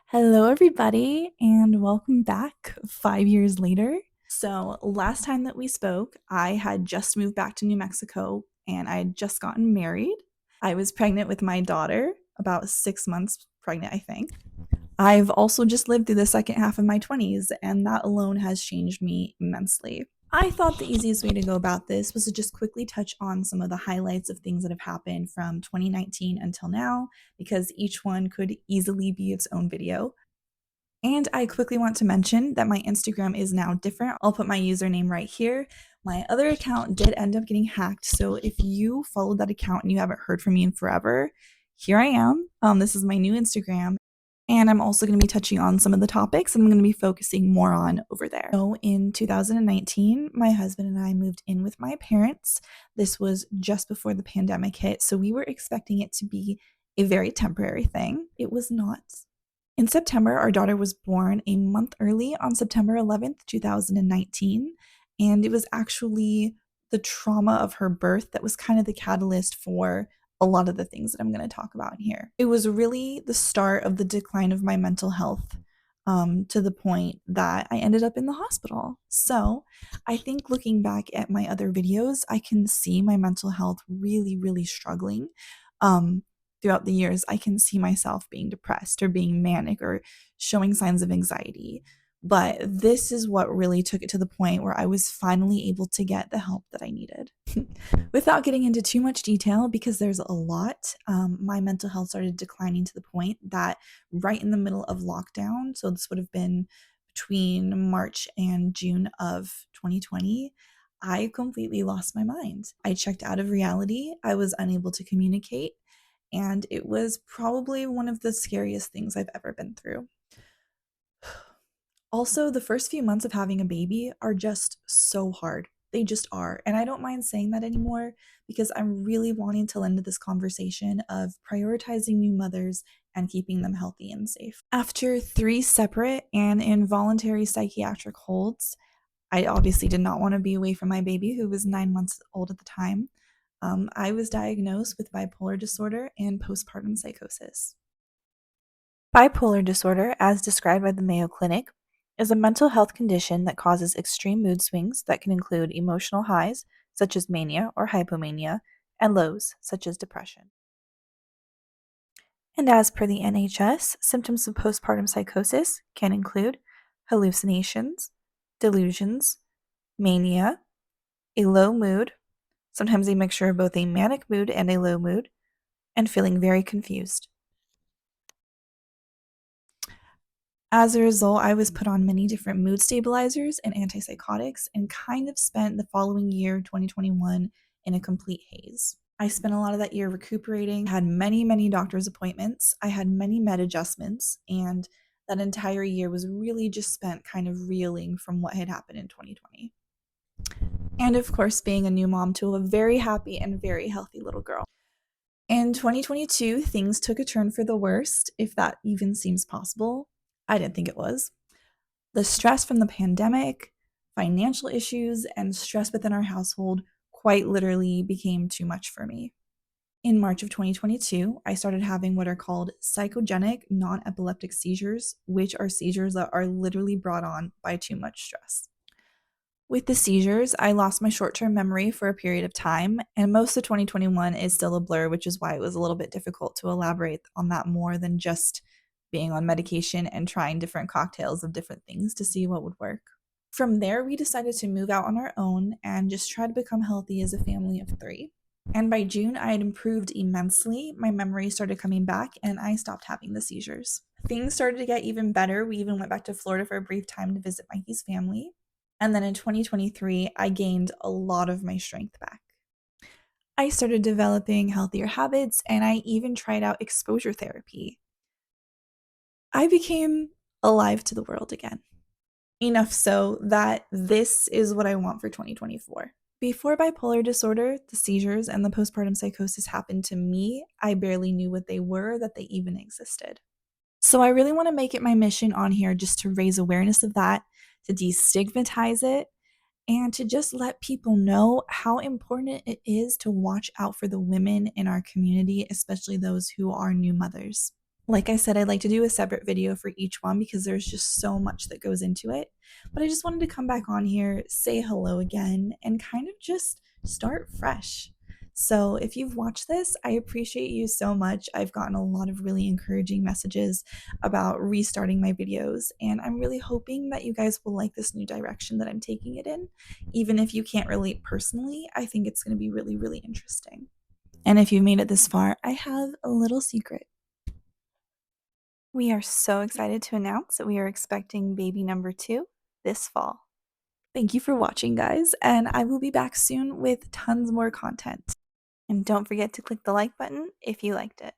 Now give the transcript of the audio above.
Hello, everybody, and welcome back 5 years later. So, last time that we spoke, I had just moved back to New Mexico and I had just gotten married. I was pregnant with my daughter, about 6 months pregnant, I think. I've also just lived through the second half of my 20s, and that alone has changed me immensely. I thought the easiest way to go about this was to just quickly touch on some of the highlights of things that have happened from 2019 until now, because each one could easily be its own video. And I quickly want to mention that my Instagram is now different. I'll put my username right here. My other account did end up getting hacked. So if you followed that account and you haven't heard from me in forever, here I am. This is my new Instagram. And I'm also going to be touching on some of the topics I'm going to be focusing more on over there. So in 2019, my husband and I moved in with my parents. This was just before the pandemic hit. So we were expecting it to be a very temporary thing. It was not. In September, our daughter was born a month early on September 11th, 2019, and it was actually the trauma of her birth that was kind of the catalyst for a lot of the things that I'm going to talk about in here. It was really the start of the decline of my mental health, to the point that I ended up in the hospital. So I think looking back at my other videos, I can see my mental health really, really struggling. Um, Throughout the years, I can see myself being depressed or being manic or showing signs of anxiety. But this is what really took it to the point where I was finally able to get the help that I needed. Without getting into too much detail, because there's a lot, my mental health started declining to the point that right in the middle of lockdown, so this would have been between March and June of 2020, I completely lost my mind. I checked out of reality. I was unable to communicate. And it was probably one of the scariest things I've ever been through. Also, the first few months of having a baby are just so hard. They just are. And I don't mind saying that anymore because I'm really wanting to lend to this conversation of prioritizing new mothers and keeping them healthy and safe. After 3 separate and involuntary psychiatric holds, I obviously did not want to be away from my baby, who was 9 months old at the time. I was diagnosed with bipolar disorder and postpartum psychosis. Bipolar disorder, as described by the Mayo Clinic, is a mental health condition that causes extreme mood swings that can include emotional highs, such as mania or hypomania, and lows, such as depression. And as per the NHS, symptoms of postpartum psychosis can include hallucinations, delusions, mania, a low mood, sometimes a mixture of both a manic mood and a low mood, and feeling very confused. As a result, I was put on many different mood stabilizers and antipsychotics and kind of spent the following year, 2021, in a complete haze. I spent a lot of that year recuperating, had many, many doctor's appointments, I had many med adjustments, and that entire year was really just spent kind of reeling from what had happened in 2020. And of course, being a new mom to a very happy and very healthy little girl. In 2022, things took a turn for the worst, if that even seems possible. I didn't think it was. The stress from the pandemic, financial issues, and stress within our household quite literally became too much for me. In March of 2022, I started having what are called psychogenic non epileptic seizures, which are seizures that are literally brought on by too much stress. With the seizures, I lost my short term memory for a period of time, and most of 2021 is still a blur, which is why it was a little bit difficult to elaborate on that more than just being on medication and trying different cocktails of different things to see what would work. From there, we decided to move out on our own and just try to become healthy as a family of 3. And by June, I had improved immensely. My memory started coming back, and I stopped having the seizures. Things started to get even better. We even went back to Florida for a brief time to visit Mikey's family. And then in 2023, I gained a lot of my strength back. I started developing healthier habits, and I even tried out exposure therapy. I became alive to the world again. Enough so that this is what I want for 2024. Before bipolar disorder, the seizures, and the postpartum psychosis happened to me, I barely knew what they were, that they even existed. So I really want to make it my mission on here just to raise awareness of that, to destigmatize it, and to just let people know how important it is to watch out for the women in our community, especially those who are new mothers. Like I said, I'd like to do a separate video for each one because there's just so much that goes into it. But I just wanted to come back on here, say hello again, and kind of just start fresh. So if you've watched this, I appreciate you so much. I've gotten a lot of really encouraging messages about restarting my videos, and I'm really hoping that you guys will like this new direction that I'm taking it in. Even if you can't relate personally, I think it's going to be really, really interesting. And if you've made it this far, I have a little secret. We are so excited to announce that we are expecting baby number 2 this fall. Thank you for watching, guys, and I will be back soon with tons more content. And don't forget to click the like button if you liked it.